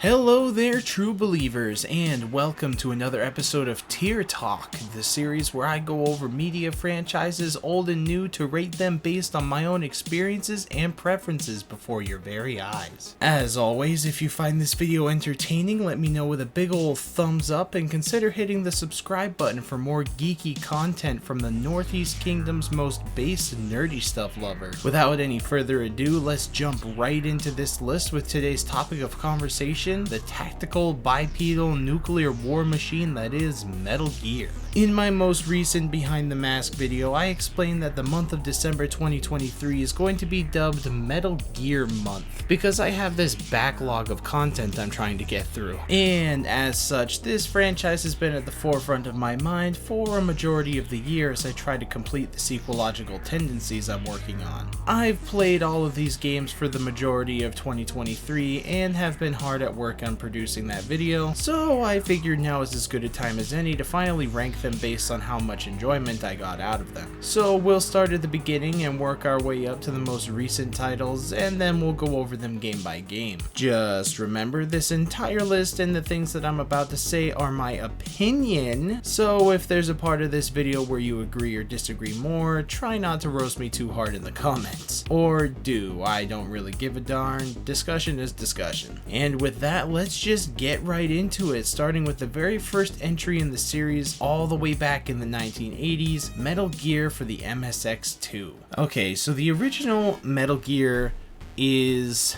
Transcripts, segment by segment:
Hello there, true believers, and welcome to another episode of Tier Talk, the series where I go over media franchises old and new to rate them based on my own experiences and preferences before your very eyes. As always, if you find this video entertaining, let me know with a big ol' thumbs up and consider hitting the subscribe button for more geeky content from the Northeast Kingdom's most base nerdy stuff lover. Without any further ado, let's jump right into this list with today's topic of conversation: the tactical bipedal nuclear war machine that is Metal Gear. In my most recent Behind the Mask video, I explained that the month of December 2023 is going to be dubbed Metal Gear Month because I have this backlog of content I'm trying to get through. And as such, this franchise has been at the forefront of my mind for a majority of the year as I try to complete the Sequelogical Tendencies I'm working on. I've played all of these games for the majority of 2023 and have been hard at work on producing that video, so I figured now is as good a time as any to finally rank them based on how much enjoyment I got out of them. So we'll start at the beginning and work our way up to the most recent titles, and then we'll go over them game by game. Just remember, this entire list and the things that I'm about to say are my opinion, so if there's a part of this video where you agree or disagree more, try not to roast me too hard in the comments. Or do, I don't really give a darn. Discussion is discussion. And with that, let's just get right into it, starting with the very first entry in the series all the way back in the 1980s, Metal Gear for the MSX2. Okay, so the original Metal Gear is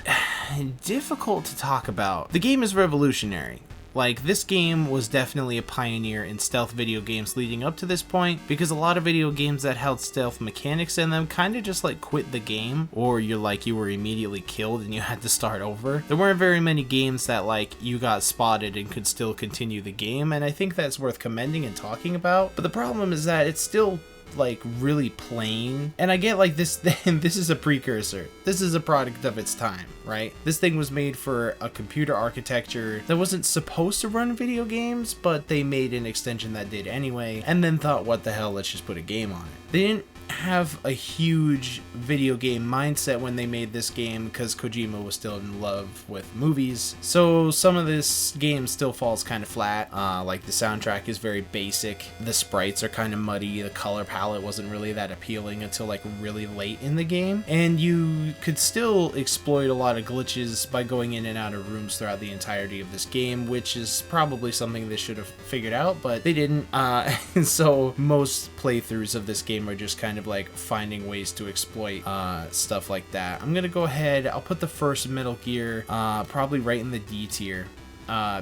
difficult to talk about. The game is revolutionary. Like, this game was definitely a pioneer in stealth video games leading up to this point, because a lot of video games that held stealth mechanics in them kind of just like quit the game, or you were immediately killed and you had to start over. There weren't very many games that like you got spotted and could still continue the game, and I think that's worth commending and talking about. But the problem is that it's still like really plain, and I get like this is a precursor, this is a product of its time, right? This thing was made for a computer architecture that wasn't supposed to run video games, but they made an extension that did anyway, and then thought, what the hell, let's just put a game on it. They didn't have a huge video game mindset when they made this game because Kojima was still in love with movies, so some of this game still falls kind of flat. Like the soundtrack is very basic, the sprites are kind of muddy, the color palette wasn't really that appealing until like really late in the game, and you could still exploit a lot of glitches by going in and out of rooms throughout the entirety of this game, which is probably something they should have figured out, but they didn't. And so most playthroughs of this game are just kind of like finding ways to exploit stuff like that. I'm gonna go ahead, I'll put the first Metal Gear probably right in the D tier.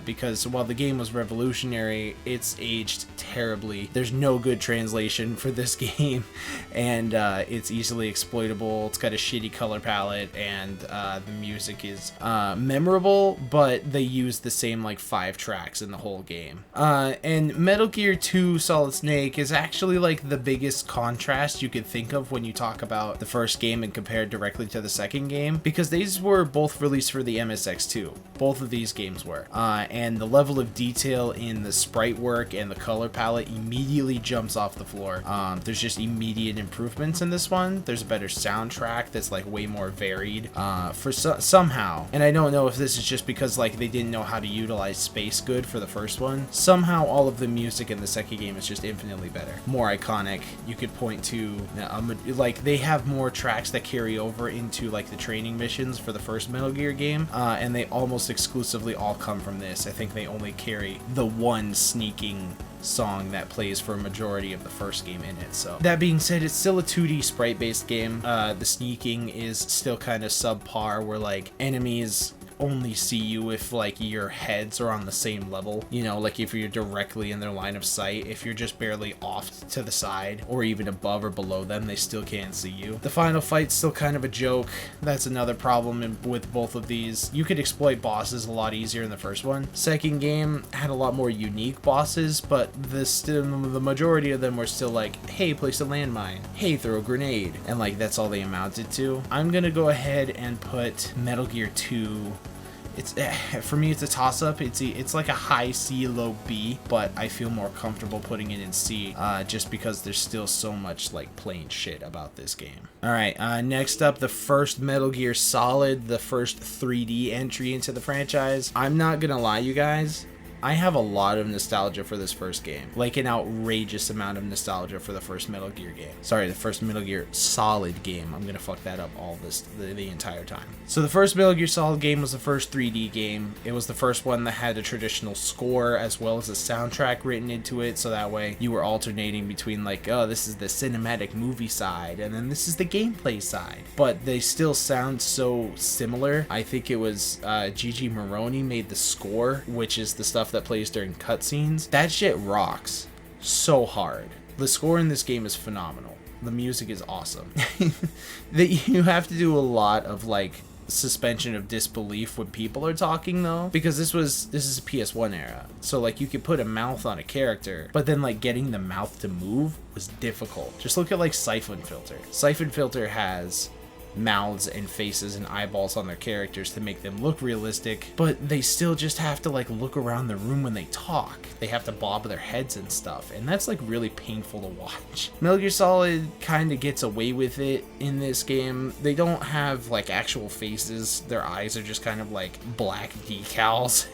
Because while the game was revolutionary, it's aged terribly. There's no good translation for this game, and it's easily exploitable. It's got a shitty color palette, and the music is memorable, but they use the same like 5 tracks in the whole game. And Metal Gear 2 Solid Snake is actually like the biggest contrast you could think of when you talk about the first game and compare it directly to the second game, because these were both released for the MSX2. Both of these games were. And the level of detail in the sprite work and the color palette immediately jumps off the floor. There's just immediate improvements in this one. There's a better soundtrack that's like way more varied for somehow. And I don't know if this is just because like they didn't know how to utilize space good for the first one. Somehow all of the music in the second game is just infinitely better, more iconic. You could point to like they have more tracks that carry over into like the training missions for the first Metal Gear game, and they almost exclusively all come from this. I think they only carry the one sneaking song that plays for a majority of the first game in it. So that being said, it's still a 2D sprite based game. The sneaking is still kind of subpar, where like enemies only see you if like your heads are on the same level, you know, like if you're directly in their line of sight. If you're just barely off to the side or even above or below them, they still can't see you. The final fight's still kind of a joke. That's another problem with both of these. You could exploit bosses a lot easier in the first one. Second game had a lot more unique bosses, but the majority of them were still like, hey, place a landmine, hey, throw a grenade, and like that's all they amounted to. I'm gonna go ahead and put Metal Gear 2 it's for me it's a toss-up. It's like a high C, low B, but I feel more comfortable putting it in C, just because there's still so much like plain shit about this game. All right, next up, the first Metal Gear Solid, the first 3D entry into the franchise. I'm not gonna lie, you guys, I have a lot of nostalgia for this first game, like an outrageous amount of nostalgia for the first Metal Gear game. Sorry, the first Metal Gear Solid game. I'm gonna fuck that up the entire time. So the first Metal Gear Solid game was the first 3D game. It was the first one that had a traditional score as well as a soundtrack written into it, so that way you were alternating between like, oh, this is the cinematic movie side, and then this is the gameplay side. But they still sound so similar. I think it was Gigi Moroni made the score, which is the stuff that plays during cutscenes. That shit rocks so hard. The score in this game is phenomenal. The music is awesome. That you have to do a lot of like suspension of disbelief when people are talking though, because this is a PS1 era, so like you could put a mouth on a character, but then like getting the mouth to move was difficult. Just look at like Siphon Filter. Siphon Filter has mouths and faces and eyeballs on their characters to make them look realistic, but they still just have to like look around the room when they talk. They have to bob their heads and stuff, and that's like really painful to watch. Metal Gear Solid kind of gets away with it in this game. They don't have like actual faces. Their eyes are just kind of like black decals.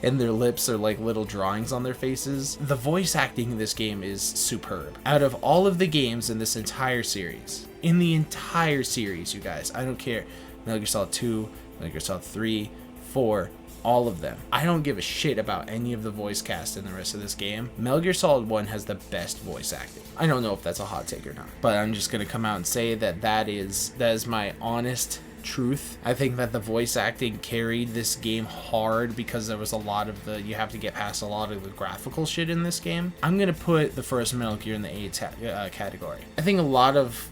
And their lips are like little drawings on their faces. The voice acting in this game is superb. Out of all of the games in this entire series, you guys, I don't care, Metal Gear Solid 2, Metal Gear Solid 3, 4, all of them, I don't give a shit about any of the voice cast in the rest of this game. Metal Gear Solid 1 has the best voice acting. I don't know if that's a hot take or not, but I'm just gonna come out and say that is my honest truth. I think that the voice acting carried this game hard because there was a lot of you have to get past a lot of the graphical shit in this game. I'm gonna put the first Metal Gear in the A category. I think a lot of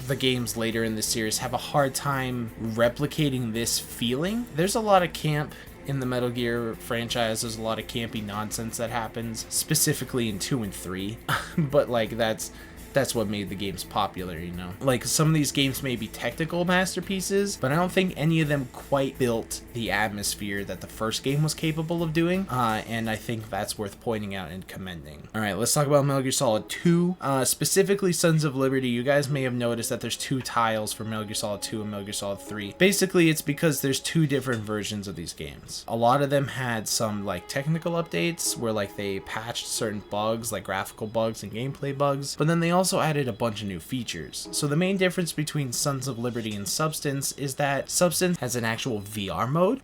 the games later in the series have a hard time replicating this feeling. There's a lot of camp in the Metal Gear franchise. There's a lot of campy nonsense that happens, specifically in 2 and 3, but like that's what made the games popular, you know? Like, some of these games may be technical masterpieces, but I don't think any of them quite built the atmosphere that the first game was capable of doing, and I think that's worth pointing out and commending. Alright, let's talk about Metal Gear Solid 2, specifically Sons of Liberty. You guys may have noticed that there's 2 tiles for Metal Gear Solid 2 and Metal Gear Solid 3. Basically, it's because there's 2 different versions of these games. A lot of them had some, like, technical updates, where, like, they patched certain bugs, like graphical bugs and gameplay bugs, but then they also added a bunch of new features. So the main difference between Sons of Liberty and Substance is that Substance has an actual VR mode.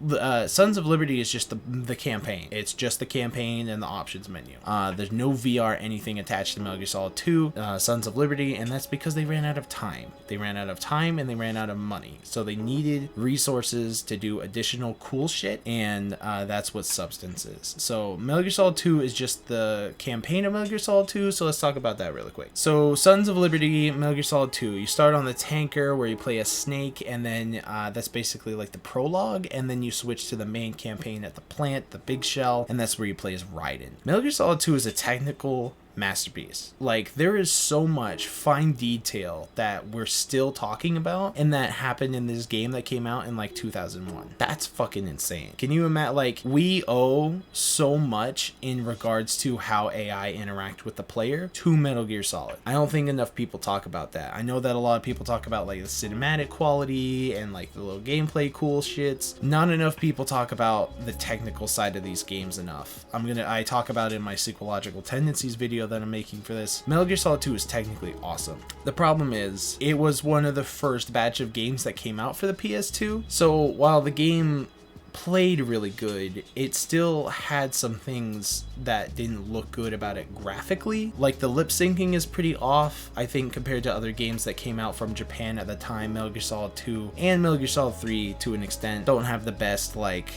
Sons of Liberty is just the campaign. It's just the campaign and the options menu. There's no VR anything attached to Metal Gear Solid 2, Sons of Liberty, and that's because they ran out of time. They ran out of time and they ran out of money. So they needed resources to do additional cool shit, and that's what Substance is. So Metal Gear Solid 2 is just the campaign of Metal Gear Solid 2, so let's talk about that really quick. So Sons of Liberty, Metal Gear Solid 2, you start on the tanker where you play as Snake, and then that's basically like the prologue, and then you switch to the main campaign at the plant, the Big Shell, and that's where you play as Raiden. Metal Gear Solid 2 is a technical masterpiece. Like, there is so much fine detail that we're still talking about and that happened in this game that came out in like 2001. That's fucking insane. Can you imagine? Like, we owe so much in regards to how AI interact with the player to Metal Gear Solid. I don't think enough people talk about that. I know that a lot of people talk about like the cinematic quality and like the little gameplay cool shits. Not enough people talk about the technical side of these games enough. I talk about it in my Sequelogical Tendencies video that I'm making for this. Metal Gear Solid 2 is technically awesome. The problem is, it was one of the first batch of games that came out for the PS2, so while the game played really good, it still had some things that didn't look good about it graphically. Like, the lip syncing is pretty off, I think, compared to other games that came out from Japan at the time. Metal Gear Solid 2 and Metal Gear Solid 3, to an extent, don't have the best, like,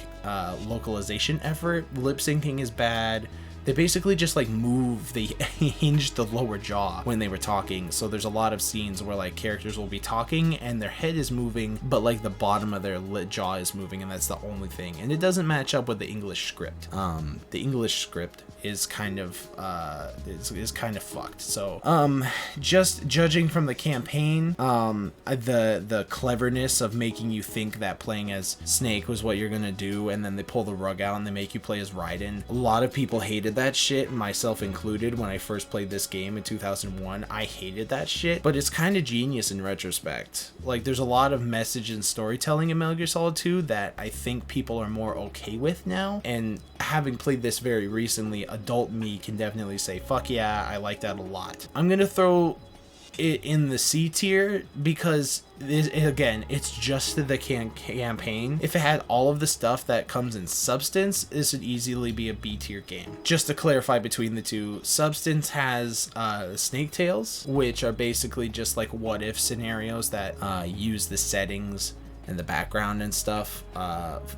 localization effort. Lip syncing is bad. They basically just like they hinged the lower jaw when they were talking. So there's a lot of scenes where like characters will be talking and their head is moving, but like the bottom of their jaw is moving, and that's the only thing. And it doesn't match up with the English script. The English script is kind of fucked. So just judging from the campaign, the cleverness of making you think that playing as Snake was what you're gonna do, and then they pull the rug out and they make you play as Raiden. A lot of people hated that shit, myself included. When I first played this game in 2001, I hated that shit, but it's kind of genius in retrospect. Like, there's a lot of message and storytelling in Metal Gear Solid 2 that I think people are more okay with now, and having played this very recently, adult me can definitely say, fuck yeah, I like that a lot. I'm gonna throw it in the C tier because again, it's just the campaign. If it had all of the stuff that comes in Substance, this would easily be a B tier game. Just to clarify between the two, Substance has Snake Tales, which are basically just like what if scenarios that use the settings and the background and stuff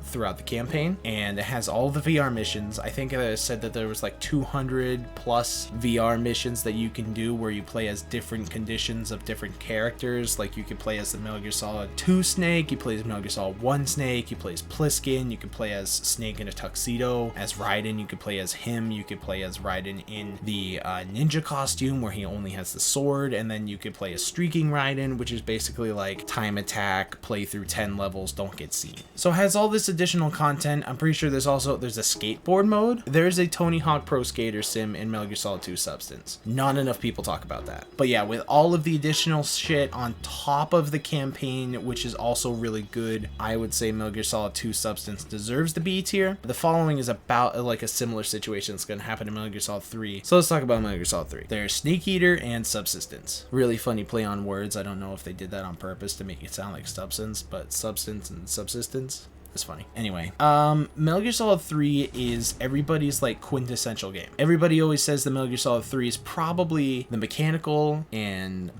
throughout the campaign, and it has all the VR missions. I think I said that there was like 200 plus VR missions that you can do where you play as different conditions of different characters. Like, you could play as the Metal Gear Solid 2 Snake, you play as Metal Gear Solid 1 Snake, you play as Pliskin, you could play as Snake in a tuxedo, as Raiden, you could play as him, you could play as Raiden in the ninja costume where he only has the sword, and then you could play as Streaking Raiden, which is basically like time attack, play through 10 levels, don't get seen. So it has all this additional content. I'm pretty sure there's a skateboard mode. There's a Tony Hawk Pro Skater sim in Metal Gear Solid 2 Substance. Not enough people talk about that. But yeah, with all of the additional shit on top of the campaign, which is also really good, I would say Metal Gear Solid 2 Substance deserves the B tier. The following is about like a similar situation that's going to happen in Metal Gear Solid 3. So let's talk about Metal Gear Solid 3. There's Snake Eater and Subsistence. Really funny play on words. I don't know if they did that on purpose to make it sound like Substance, but Substance and Subsistence. That's funny. Anyway, Metal Gear Solid 3 is everybody's like quintessential game. Everybody always says the Metal Gear Solid 3 is probably the mechanical and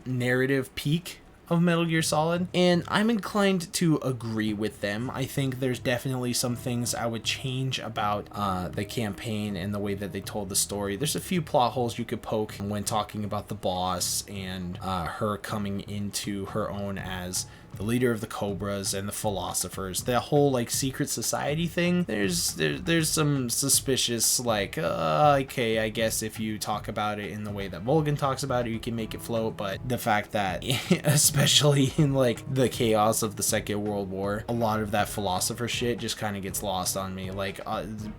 narrative peak of Metal Gear Solid, and I'm inclined to agree with them. I think there's definitely some things I would change about the campaign and the way that they told the story. There's a few plot holes you could poke when talking about the boss and her coming into her own as the leader of the Cobras and the philosophers. The whole like secret society thing, there's some suspicious like okay, I guess if you talk about it in the way that Volgin talks about it, you can make it float. But the fact that especially in like the chaos of the Second World War, a lot of that philosopher shit just kind of gets lost on me. Like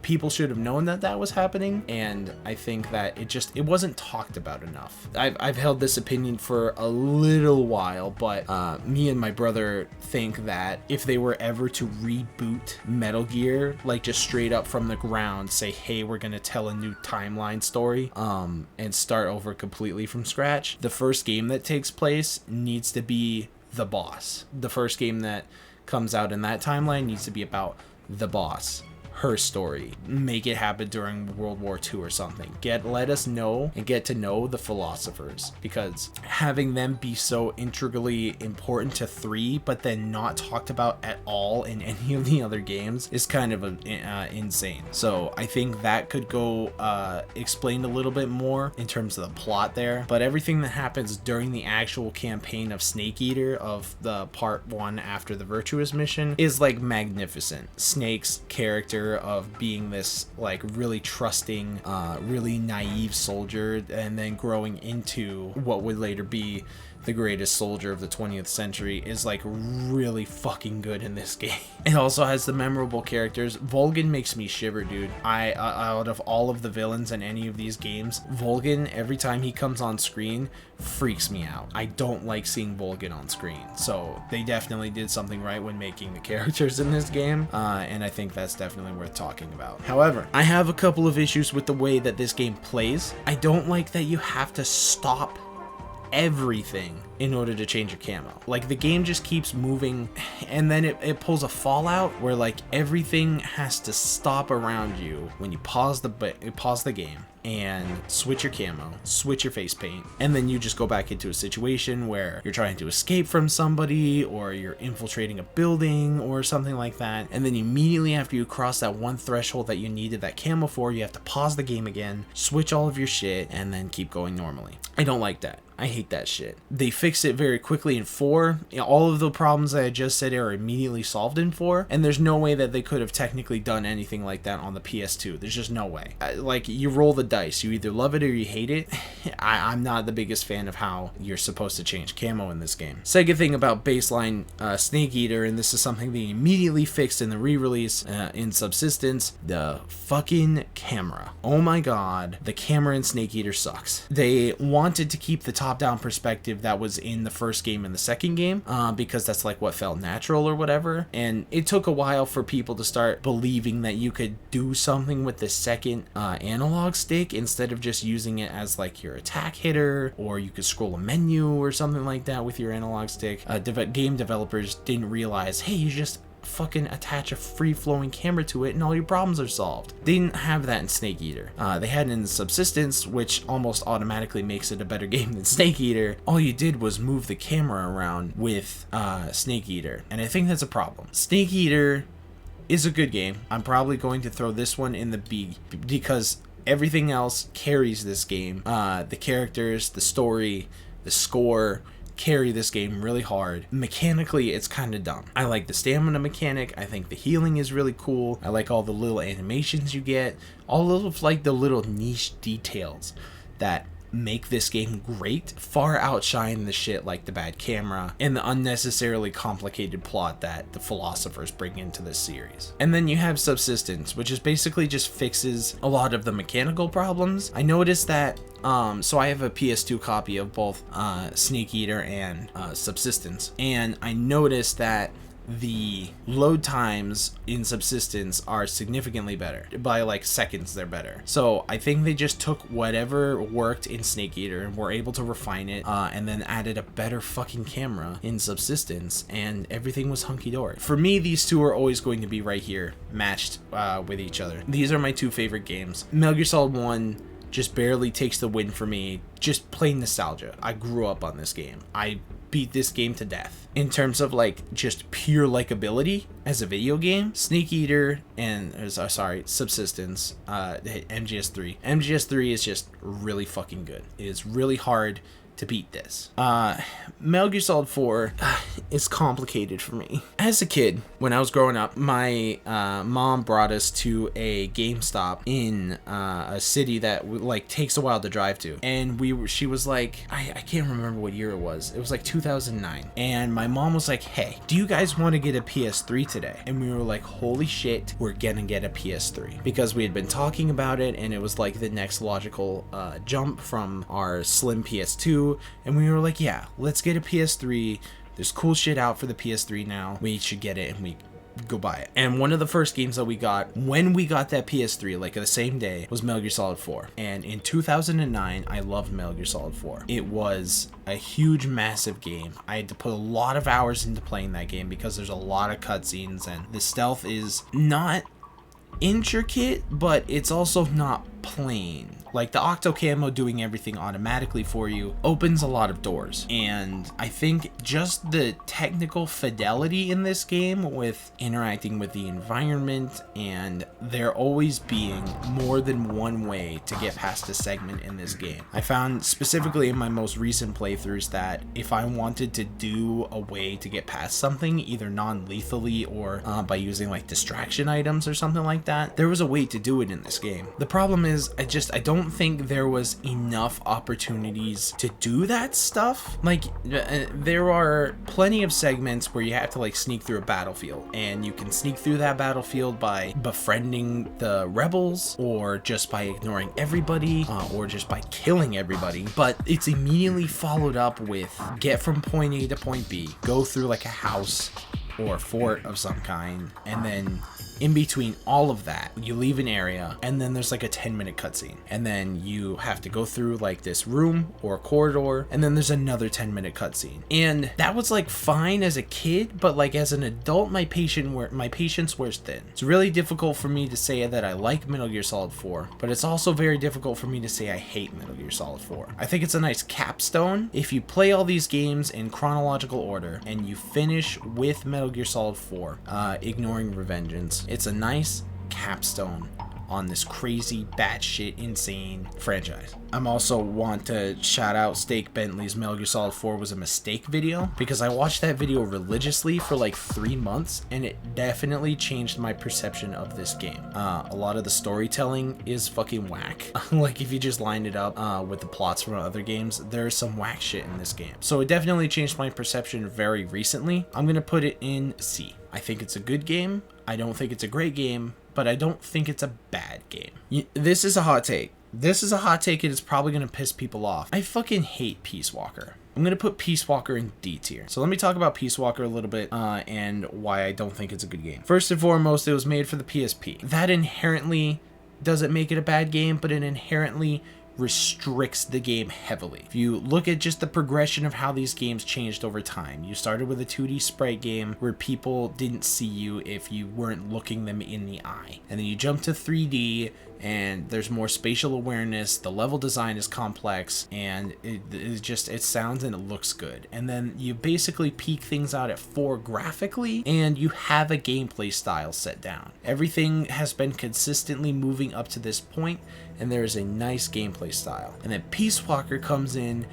people should have known that was happening, and I think that it wasn't talked about enough. I've held this opinion for a little while, but me and my brother think that if they were ever to reboot Metal Gear, like just straight up from the ground, say, hey, we're gonna tell a new timeline story, and start over completely from scratch, the first game that takes place needs to be the boss. The first game that comes out in that timeline needs to be about the boss, her story. Make it happen during World War II or something. Let us know and get to know the philosophers, because having them be so integrally important to 3 but then not talked about at all in any of the other games is kind of insane. So I think that could go explained a little bit more in terms of the plot there, but everything that happens during the actual campaign of Snake Eater, of the part 1 after the Virtuous mission, is like magnificent. Snake's character of being this like really trusting, really naive soldier, and then growing into what would later be the greatest soldier of the 20th century is like really fucking good in this game. It also has the memorable characters. Volgin makes me shiver, dude. Out of all of the villains in any of these games, Volgin, every time he comes on screen, freaks me out. I don't like seeing Volgin on screen. So they definitely did something right when making the characters in this game, and I think that's definitely worth talking about. However, I have a couple of issues with the way that this game plays. I don't like that you have to stop everything in order to change your camo. Like, the game just keeps moving, and then it pulls a Fallout where like everything has to stop around you when you pause the game and switch your camo, switch your face paint, and then you just go back into a situation where you're trying to escape from somebody, or you're infiltrating a building or something like that, and then immediately after you cross that one threshold that you needed that camo for, you have to pause the game again, switch all of your shit, and then keep going normally. I don't like that. I hate that shit. They fixed it very quickly in 4. All of the problems that I just said are immediately solved in 4, and there's no way that they could have technically done anything like that on the PS2. There's just no way. Like, you roll the dice. You either love it or you hate it. I'm not the biggest fan of how you're supposed to change camo in this game. Second thing about baseline Snake Eater, and this is something they immediately fixed in the re-release in Subsistence, the fucking camera. Oh my god, the camera in Snake Eater sucks. They wanted to keep the top-down perspective that was in the first game and the second game, because that's like what felt natural or whatever, and it took a while for people to start believing that you could do something with the second analog stick instead of just using it as like your attack hitter, or you could scroll a menu or something like that with your analog stick. Game developers didn't realize, hey, you just fucking attach a free-flowing camera to it and all your problems are solved. They didn't have that in Snake Eater. They had it in Subsistence, which almost automatically makes it a better game than Snake Eater. All you did was move the camera around with Snake Eater, and I think that's a problem. Snake Eater is a good game. I'm probably going to throw this one in the B because everything else carries this game. The characters, the story, the score carry this game really hard. Mechanically, it's kind of dumb. I like the stamina mechanic. I think the healing is really cool. I like all the little animations you get, all of like the little niche details that make this game great far outshine the shit like the bad camera and the unnecessarily complicated plot that the philosophers bring into this series. And then you have Subsistence, which is basically just fixes a lot of the mechanical problems. I noticed that so I have a PS2 copy of both Snake Eater and Subsistence, and I noticed that the load times in Subsistence are significantly better. By like seconds, they're better. So I think they just took whatever worked in Snake Eater and were able to refine it, and then added a better fucking camera in Subsistence, and everything was hunky-dory. For me, these two are always going to be right here, matched with each other. These are my two favorite games. Metal Gear Solid 1 just barely takes the win for me. Just plain nostalgia. I grew up on this game. I beat this game to death. In terms of like just pure likability as a video game, Snake Eater and Subsistence, MGS3. MGS3 is just really fucking good. It is really hard to beat this. Metal Gear Solid 4 is complicated for me. As a kid, when I was growing up, my mom brought us to a GameStop in a city that like takes a while to drive to, and she was like, I can't remember what year it was. It was like 2009, and my mom was like, hey, do you guys want to get a PS3 today? And we were like, holy shit, we're gonna get a PS3, because we had been talking about it, and it was like the next logical jump from our slim PS2. And we were like, yeah, let's get a PS3. There's cool shit out for the PS3 now. We should get it, and we go buy it. And one of the first games that we got when we got that PS3, like the same day, was Metal Gear Solid 4. And in 2009, I loved Metal Gear Solid 4. It was a huge, massive game. I had to put a lot of hours into playing that game because there's a lot of cutscenes, and the stealth is not intricate, but it's also not plain. Like, the Octo Camo doing everything automatically for you opens a lot of doors, and I think just the technical fidelity in this game with interacting with the environment, and there always being more than one way to get past a segment in this game. I found specifically in my most recent playthroughs that if I wanted to do a way to get past something, either non-lethally or by using like distraction items or something like that, there was a way to do it in this game. The problem is I don't think there was enough opportunities to do that stuff. Like, there are plenty of segments where you have to like sneak through a battlefield, and you can sneak through that battlefield by befriending the rebels, or just by ignoring everybody, or just by killing everybody. But it's immediately followed up with get from point A to point B, go through like a house or fort of some kind, and then In between all of that, you leave an area, and then there's like a 10-minute cutscene, and then you have to go through like this room or corridor, and then there's another 10-minute cutscene. And that was like fine as a kid, but like as an adult, my patience wears thin. It's really difficult for me to say that I like Metal Gear Solid 4, but it's also very difficult for me to say I hate Metal Gear Solid 4. I think it's a nice capstone. If you play all these games in chronological order and you finish with Metal Gear Solid 4, ignoring Revengeance, it's a nice capstone on this crazy, batshit, insane franchise. I'm also want to shout out Steak Bentley's Metal Gear Solid 4 was a mistake video, because I watched that video religiously for like 3 months, and it definitely changed my perception of this game. A lot of the storytelling is fucking whack. Like if you just line it up with the plots from other games, there's some whack shit in this game. So it definitely changed my perception very recently. I'm gonna put it in C. I think it's a good game. I don't think it's a great game, but I don't think it's a bad game. This is a hot take. This is a hot take, and it's probably going to piss people off. I fucking hate Peace Walker. I'm going to put Peace Walker in D tier. So let me talk about Peace Walker a little bit and why I don't think it's a good game. First and foremost, it was made for the PSP. That inherently doesn't make it a bad game, but it inherently restricts the game heavily. If you look at just the progression of how these games changed over time, you started with a 2D sprite game where people didn't see you if you weren't looking them in the eye, and then you jump to 3D and there's more spatial awareness, the level design is complex, and it sounds and it looks good. And then you basically peak things out at 4 graphically, and you have a gameplay style set down. Everything has been consistently moving up to this point, and there is a nice gameplay style. And then Peace Walker comes in,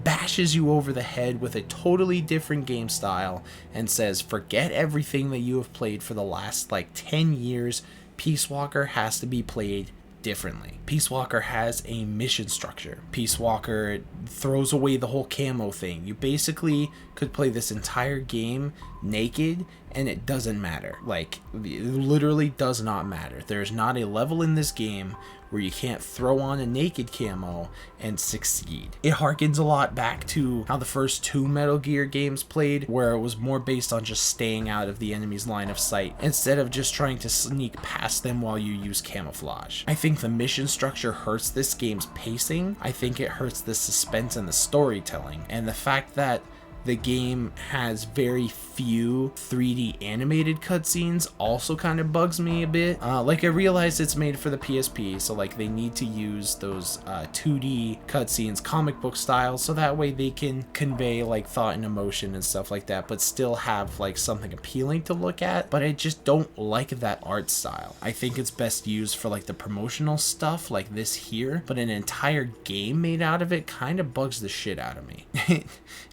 bashes you over the head with a totally different game style, and says, forget everything that you have played for the last like 10 years. Peace Walker has to be played differently. Peace Walker has a mission structure. Peace Walker throws away the whole camo thing. You basically could play this entire game naked and it doesn't matter. Like, it literally does not matter. There's not a level in this game where you can't throw on a naked camo and succeed. It harkens a lot back to how the first 2 Metal Gear games played, where it was more based on just staying out of the enemy's line of sight instead of just trying to sneak past them while you use camouflage. I think the mission structure hurts this game's pacing. I think it hurts the suspense and the storytelling, and the fact that the game has very few 3D animated cutscenes also kind of bugs me a bit. Like, I realize it's made for the PSP, so like they need to use those 2D cutscenes comic book style, so that way they can convey like thought and emotion and stuff like that, but still have like something appealing to look at. But I just don't like that art style. I think it's best used for like the promotional stuff like this here, but an entire game made out of it kind of bugs the shit out of me.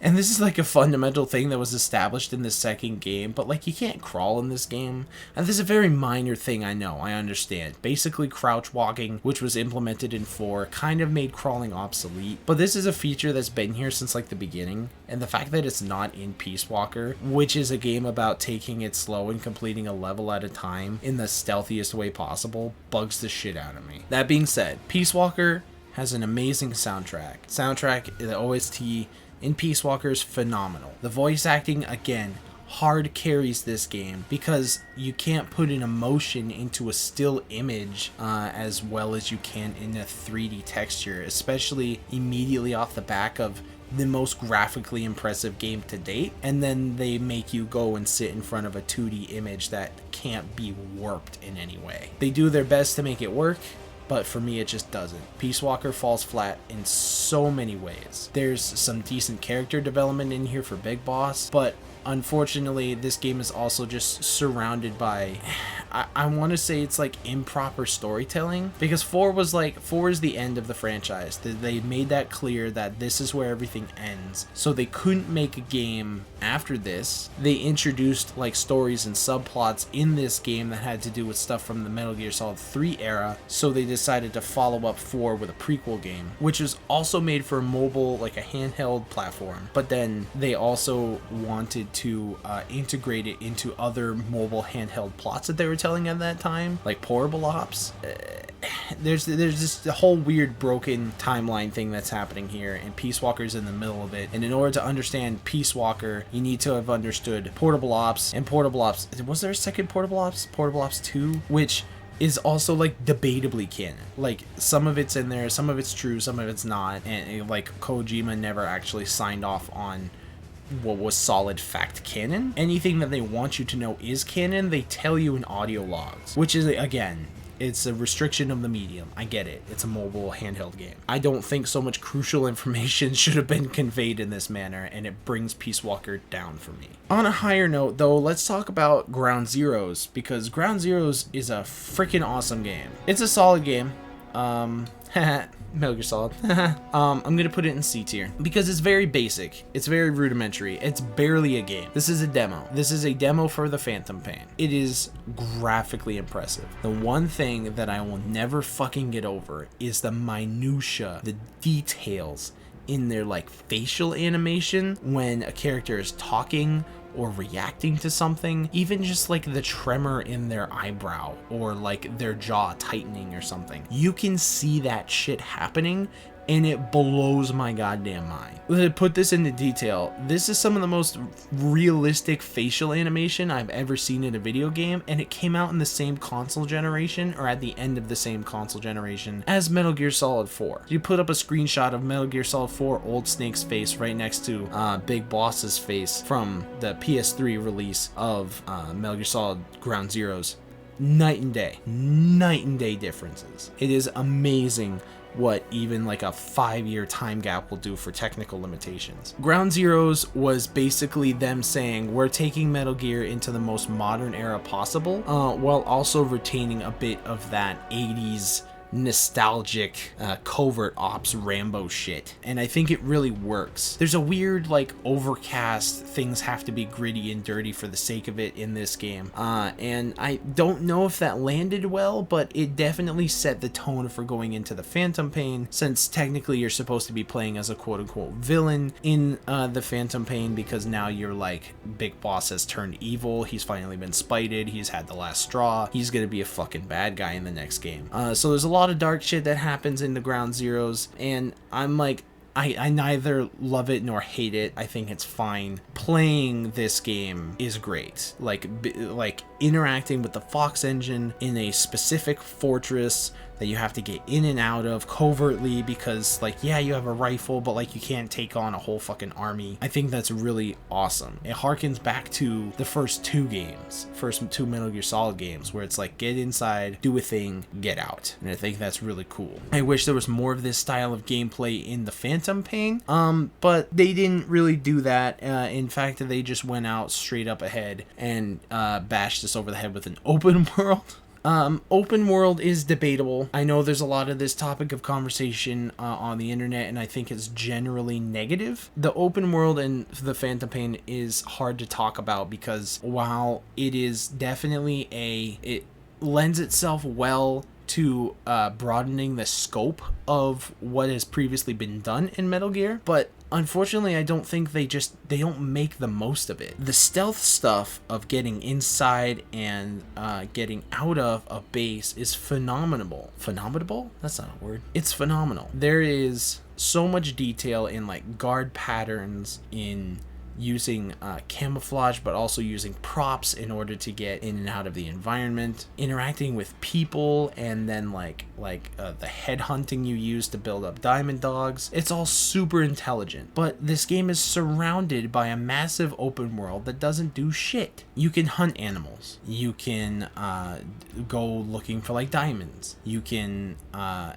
And this is like a fundamental thing that was established in the second game, but like you can't crawl in this game. And this is a very minor thing, I know, I understand. Basically crouch walking, which was implemented in 4, kind of made crawling obsolete, but this is a feature that's been here since like the beginning, and the fact that it's not in Peace Walker, which is a game about taking it slow and completing a level at a time in the stealthiest way possible, bugs the shit out of me. That being said, Peace Walker has an amazing soundtrack. The OST in Peace Walker is phenomenal. The voice acting, again, hard carries this game because you can't put an emotion into a still image as well as you can in a 3D texture, especially immediately off the back of the most graphically impressive game to date, and then they make you go and sit in front of a 2D image that can't be warped in any way. They do their best to make it work, but for me it just doesn't. Peace Walker falls flat in so many ways. There's some decent character development in here for Big Boss, but unfortunately this game is also just surrounded by, I want to say it's like improper storytelling, because 4 is the end of the franchise. They made that clear that this is where everything ends, so they couldn't make a game after this. They introduced like stories and subplots in this game that had to do with stuff from the Metal Gear Solid 3 era, so they decided to follow up 4 with a prequel game, which was also made for mobile, like a handheld platform, but then they also wanted to integrate it into other mobile handheld plots that they were telling at that time, like portable ops. There's this whole weird broken timeline thing that's happening here, and Peace Walker's in the middle of it. And in order to understand Peace Walker, you need to have understood portable ops. And portable ops, was there a second portable ops? Portable ops 2, which is also like debatably canon. Like some of it's in there, some of it's true, some of it's not, and like Kojima never actually signed off on what was solid fact canon. Anything that they want you to know is canon, they tell you in audio logs, which is, again, it's a restriction of the medium. I get it. It's a mobile handheld game. I don't think so much crucial information should have been conveyed in this manner, and it brings Peace Walker down for me. On a higher note, though, let's talk about Ground Zeroes, because Ground Zeroes is a freaking awesome game. It's a solid game. Metal Gear Solid. I'm gonna put it in C tier because it's very basic. It's very rudimentary. It's barely a game. This is a demo. This is a demo for the Phantom Pain. It is graphically impressive. The one thing that I will never fucking get over is the minutia, the details in their like facial animation when a character is talking or reacting to something, even just like the tremor in their eyebrow or like their jaw tightening or something. You can see that shit happening, and it blows my goddamn mind. To put this into detail, this is some of the most realistic facial animation I've ever seen in a video game, and it came out in the same console generation, or at the end of the same console generation, as Metal Gear Solid 4. You put up a screenshot of Metal Gear Solid 4 Old Snake's face right next to Big Boss's face from the PS3 release of Metal Gear Solid Ground Zeroes. Night and day differences. It is amazing what even like a 5-year time gap will do for technical limitations. Ground Zeroes was basically them saying, we're taking Metal Gear into the most modern era possible, while also retaining a bit of that 80s nostalgic covert ops Rambo shit, and I think it really works. There's a weird like overcast, things have to be gritty and dirty for the sake of it in this game, and I don't know if that landed well, but it definitely set the tone for going into the Phantom Pain, since technically you're supposed to be playing as a quote-unquote villain in the Phantom Pain, because now you're like, Big Boss has turned evil, he's finally been spited, he's had the last straw, he's gonna be a fucking bad guy in the next game. So there's a lot of dark shit that happens in the Ground Zeroes, and I'm like, I neither love it nor hate it. I think it's fine. Playing this game is great. Like interacting with the Fox engine in a specific fortress that you have to get in and out of covertly, because like, yeah, you have a rifle, but like you can't take on a whole fucking army. I think that's really awesome. It harkens back to the first two Metal Gear Solid games, where it's like, get inside, do a thing, get out. And I think that's really cool. I wish there was more of this style of gameplay in the Phantom Pain, but they didn't really do that. In fact, they just went out straight up ahead and bashed us over the head with an open world. Open world is debatable. I know there's a lot of this topic of conversation on the internet, and I think it's generally negative. The open world in the Phantom Pain is hard to talk about, because while it is definitely it lends itself well to broadening the scope of what has previously been done in Metal Gear, but unfortunately, I don't think they don't make the most of it. The stealth stuff of getting inside and getting out of a base is phenomenal. Phenomenal? That's not a word. It's phenomenal. There is so much detail in like guard patterns, in using camouflage, but also using props in order to get in and out of the environment, interacting with people, and then like the head hunting you use to build up diamond dogs. It's all super intelligent, but this game is surrounded by a massive open world that doesn't do shit. You can hunt animals, you can go looking for like diamonds, you can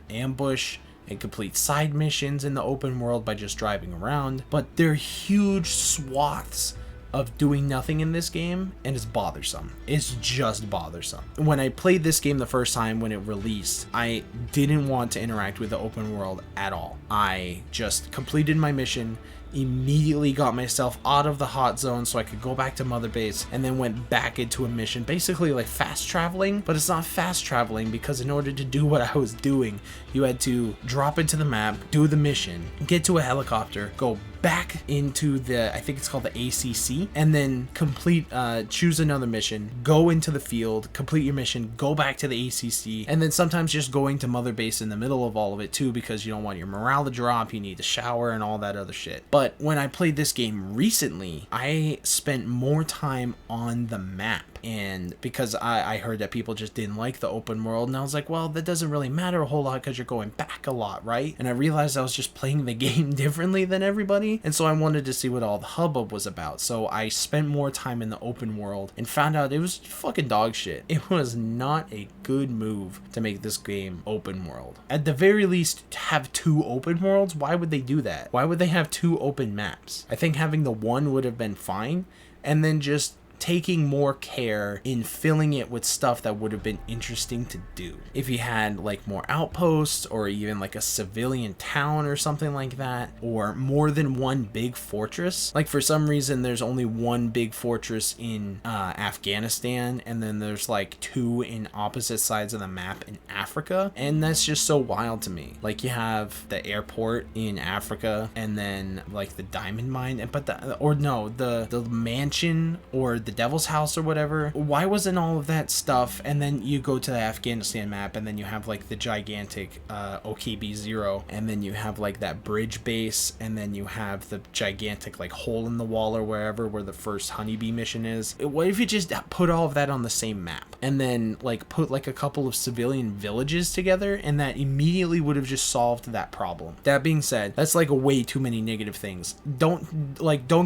ambush and complete side missions in the open world by just driving around, but there are huge swaths of doing nothing in this game, and it's bothersome. It's just bothersome. When I played this game the first time when it released, I didn't want to interact with the open world at all. I just completed my mission, immediately got myself out of the hot zone so I could go back to Mother Base, and then went back into a mission, basically like fast traveling. But it's not fast traveling, because in order to do what I was doing, you had to drop into the map, do the mission, get to a helicopter, go back into the, I think it's called the ACC, and then complete, choose another mission, go into the field, complete your mission, go back to the ACC, and then sometimes just going to Mother Base in the middle of all of it too, because you don't want your morale to drop, you need to shower and all that other shit. But when I played this game recently, I spent more time on the map. And because I heard that people just didn't like the open world, and I was like, well, that doesn't really matter a whole lot because you're going back a lot, right? And I realized I was just playing the game differently than everybody, and so I wanted to see what all the hubbub was about. So I spent more time in the open world and found out it was fucking dog shit. It was not a good move to make this game open world. At the very least, have 2 open worlds. Why would they do that? Why would they have 2 open maps? I think having the one would have been fine, and then just taking more care in filling it with stuff that would have been interesting to do. If you had like more outposts, or even like a civilian town or something like that, or more than one big fortress. Like for some reason there's only one big fortress in Afghanistan, and then there's like 2 in opposite sides of the map in Africa, and that's just so wild to me. Like you have the airport in Africa, and then like the diamond mine, but the mansion or the Devil's House or whatever. Why wasn't all of that stuff? And then you go to the Afghanistan map, and then you have like the gigantic OKB-0, and then you have like that bridge base, and then you have the gigantic like hole in the wall or wherever where the first honeybee mission is. What if you just put all of that on the same map, and then like put like a couple of civilian villages together, and that immediately would have just solved that problem. That being said, that's like way too many negative things. Don't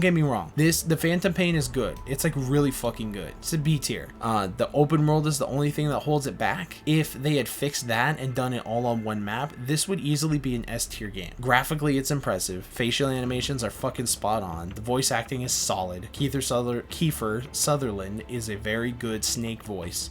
get me wrong, the Phantom Pain is good. It's like really fucking good. It's a B tier. The open world is the only thing that holds it back. If they had fixed that and done it all on one map, this would easily be an S tier game. Graphically, it's impressive. Facial animations are fucking spot on. The voice acting is solid. Kiefer Sutherland is a very good Snake voice.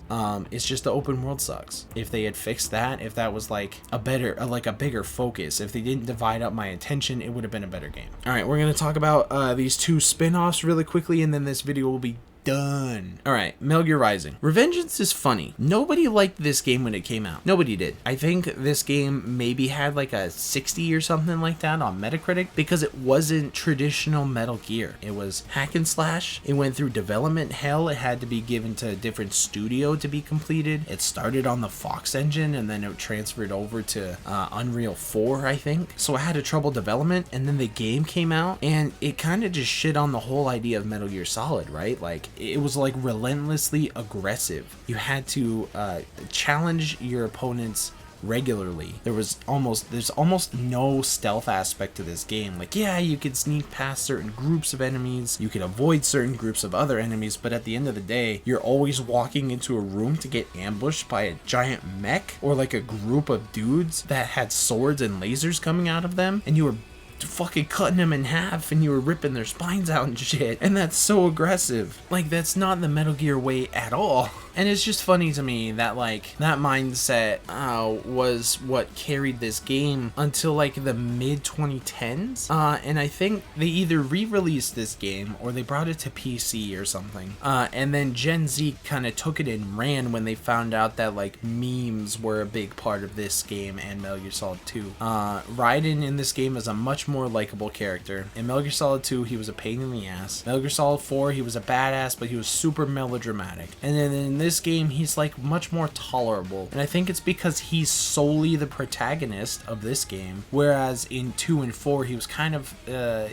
It's just the open world sucks. If they had fixed that, if that was like a bigger focus, if they didn't divide up my attention, it would have been a better game. All right, we're gonna talk about these 2 spin-offs really quickly, and then this video will be done. Alright, Metal Gear Rising. Revengeance is funny. Nobody liked this game when it came out. Nobody did. I think this game maybe had like a 60 or something like that on Metacritic, because it wasn't traditional Metal Gear. It was hack and slash. It went through development hell. It had to be given to a different studio to be completed. It started on the Fox engine, and then it transferred over to Unreal 4, I think. So it had a trouble development, and then the game came out, and it kind of just shit on the whole idea of Metal Gear Solid, right? Like, it was like relentlessly aggressive. You had to challenge your opponents regularly. There's almost no stealth aspect to this game. Like, yeah, you could sneak past certain groups of enemies, you could avoid certain groups of other enemies, but at the end of the day, you're always walking into a room to get ambushed by a giant mech, or like a group of dudes that had swords and lasers coming out of them, and you were fucking cutting them in half, and you were ripping their spines out and shit. And that's so aggressive. Like, that's not the Metal Gear way at all. And it's just funny to me that like that mindset was what carried this game until like the mid 2010s. And I think they either re-released this game or they brought it to PC or something. And then Gen Z kind of took it and ran when they found out that like memes were a big part of this game and Metal Gear Solid 2. Raiden in this game is a much more likable character. In Metal Gear Solid 2, he was a pain in the ass. Metal Gear Solid 4, he was a badass, but he was super melodramatic. And then in this game, he's like much more tolerable. And I think it's because he's solely the protagonist of this game. Whereas in 2 and 4, he was kind of,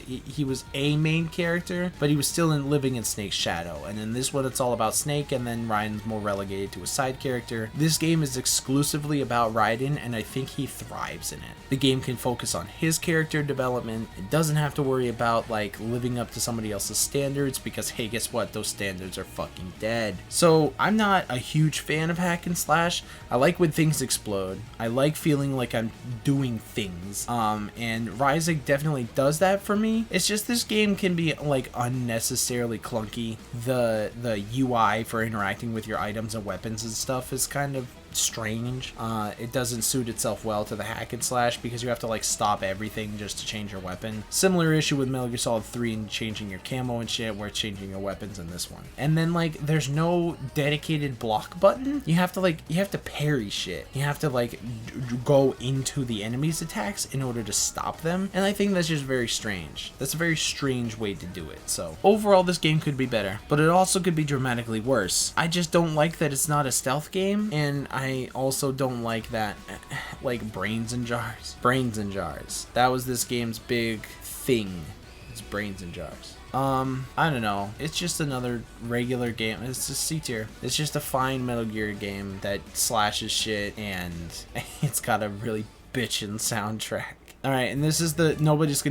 he was a main character, but he was still living in Snake's shadow. And in this one, it's all about Snake, and then Raiden's more relegated to a side character. This game is exclusively about Raiden, and I think he thrives in it. The game can focus on his character development. It doesn't have to worry about like living up to somebody else's standards, because hey, guess what? Those standards are fucking dead. So I'm not a huge fan of hack and slash. I like when things explode. I like feeling like I'm doing things. And Rising definitely does that for me. It's just this game can be like unnecessarily clunky. The UI for interacting with your items and weapons and stuff is kind of strange. It doesn't suit itself well to the hack and slash because you have to like stop everything just to change your weapon. Similar issue with Metal Gear Solid 3 and changing your camo and shit, where it's changing your weapons in this one. And then like there's no dedicated block button. You have to parry shit. You have to like go into the enemy's attacks in order to stop them. And I think that's just very strange. That's a very strange way to do it. So overall, this game could be better, but it also could be dramatically worse. I just don't like that it's not a stealth game, and I also don't like that like brains in jars. Brains in jars. That was this game's big thing. It's brains in jars. I don't know. It's just another regular game. It's just C tier. It's just a fine Metal Gear game that slashes shit, and it's got a really bitchin' soundtrack. Alright, and this is nobody's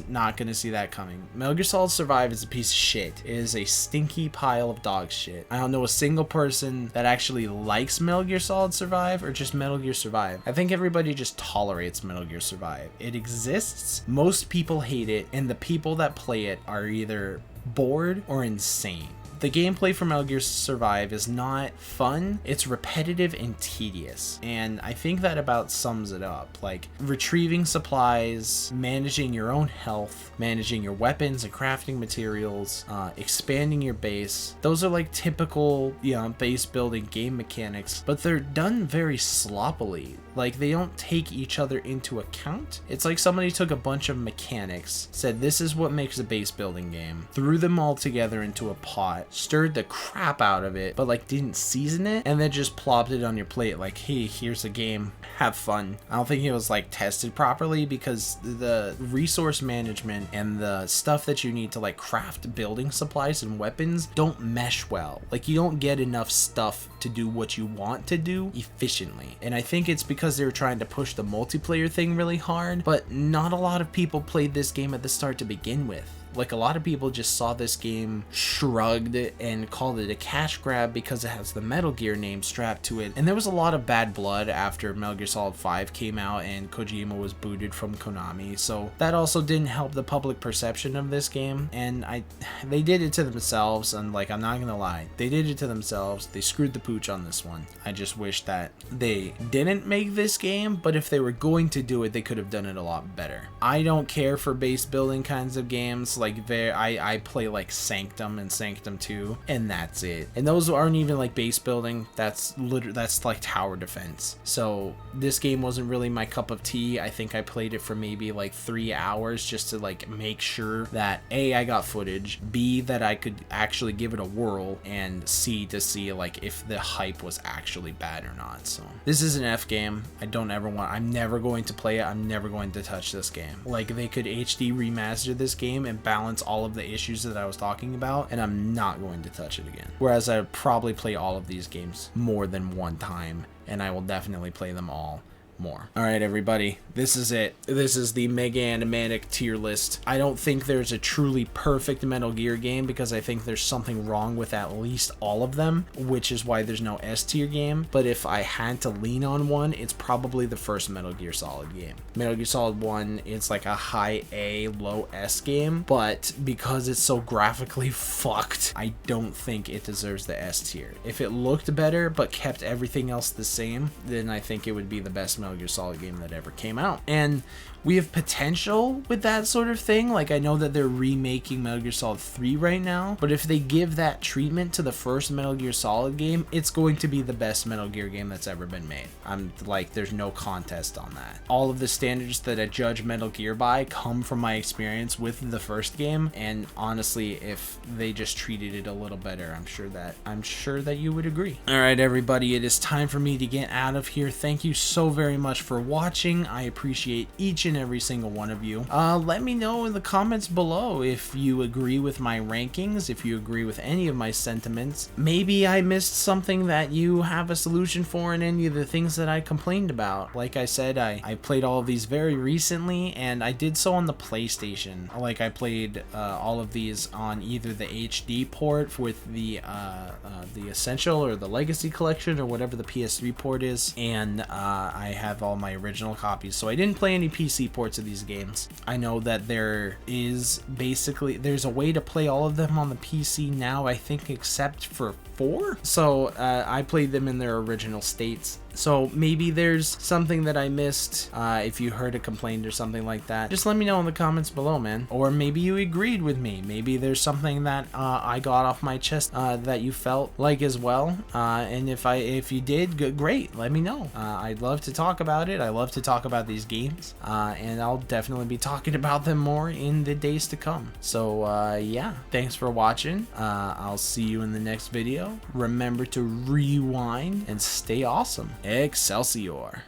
not gonna see that coming. Metal Gear Solid Survive is a piece of shit. It is a stinky pile of dog shit. I don't know a single person that actually likes Metal Gear Solid Survive or just Metal Gear Survive. I think everybody just tolerates Metal Gear Survive. It exists, most people hate it, and the people that play it are either bored or insane. The gameplay for Metal Gear Survive is not fun, it's repetitive and tedious, and I think that about sums it up. Like, retrieving supplies, managing your own health, managing your weapons and crafting materials, expanding your base, those are like typical, base building game mechanics, but they're done very sloppily. Like, they don't take each other into account. It's like somebody took a bunch of mechanics, said this is what makes a base building game, threw them all together into a pot, stirred the crap out of it, but like didn't season it, and then just plopped it on your plate like, hey, here's a game, have fun. I don't think it was like tested properly, because the resource management and the stuff that you need to like craft building supplies and weapons don't mesh well. Like, you don't get enough stuff to do what you want to do efficiently. And I think it's because they were trying to push the multiplayer thing really hard, but not a lot of people played this game at the start to begin with. Like, a lot of people just saw this game, shrugged, and called it a cash grab because it has the Metal Gear name strapped to it. And there was a lot of bad blood after Metal Gear Solid 5 came out and Kojima was booted from Konami, so that also didn't help the public perception of this game. And they did it to themselves, and like, I'm not gonna lie, they did it to themselves. They screwed the pooch on this one. I just wish that they didn't make this game, but if they were going to do it, they could have done it a lot better. I don't care for base building kinds of games. Like, I play like Sanctum and Sanctum 2, and that's it. And those aren't even like base building. That's like tower defense. So this game wasn't really my cup of tea. I think I played it for maybe like 3 hours just to like make sure that A, I got footage, B, that I could actually give it a whirl, and C, to see like if the hype was actually bad or not. So this is an F game. I'm never going to play it. I'm never going to touch this game. Like, they could HD remaster this game and balance all of the issues that I was talking about, and I'm not going to touch it again. Whereas I would probably play all of these games more than one time, and I will definitely play them all more. Alright, everybody, this is it. This is the Meganimanic tier list. I don't think there's a truly perfect Metal Gear game, because I think there's something wrong with at least all of them, which is why there's no S tier game. But if I had to lean on one, it's probably the first Metal Gear Solid game. Metal Gear Solid 1, it's like a high A, low S game, but because it's so graphically fucked, I don't think it deserves the S tier. If it looked better but kept everything else the same, then I think it would be the best Metal Gear Solid game that ever came out. And we have potential with that sort of thing. Like, I know that they're remaking Metal Gear Solid 3 right now, but if they give that treatment to the first Metal Gear Solid game, it's going to be the best Metal Gear game that's ever been made. I'm like, there's no contest on that. All of the standards that I judge Metal Gear by come from my experience with the first game, and honestly, if they just treated it a little better, I'm sure that you would agree. All right, everybody, it is time for me to get out of here. Thank you so very much for watching. I appreciate each and every single one of you. Let me know in the comments below if you agree with my rankings, if you agree with any of my sentiments. Maybe I missed something that you have a solution for in any of the things that I complained about. Like I said, I played all of these very recently, and I did so on the PlayStation. Like, I played all of these on either the HD port with the Essential or the Legacy Collection, or whatever the PS3 port is, and I have all my original copies. So I didn't play any PC PC ports of these games. I know that there's a way to play all of them on the PC now, I think, except for 4. So I played them in their original states. So maybe there's something that I missed. If you heard a complaint or something like that, just let me know in the comments below, man. Or maybe you agreed with me. Maybe there's something that I got off my chest that you felt like as well. And if you did, great. Let me know. I'd love to talk about it. I love to talk about these games, and I'll definitely be talking about them more in the days to come. So yeah, thanks for watching. I'll see you in the next video. Remember to rewind and stay awesome. Excelsior.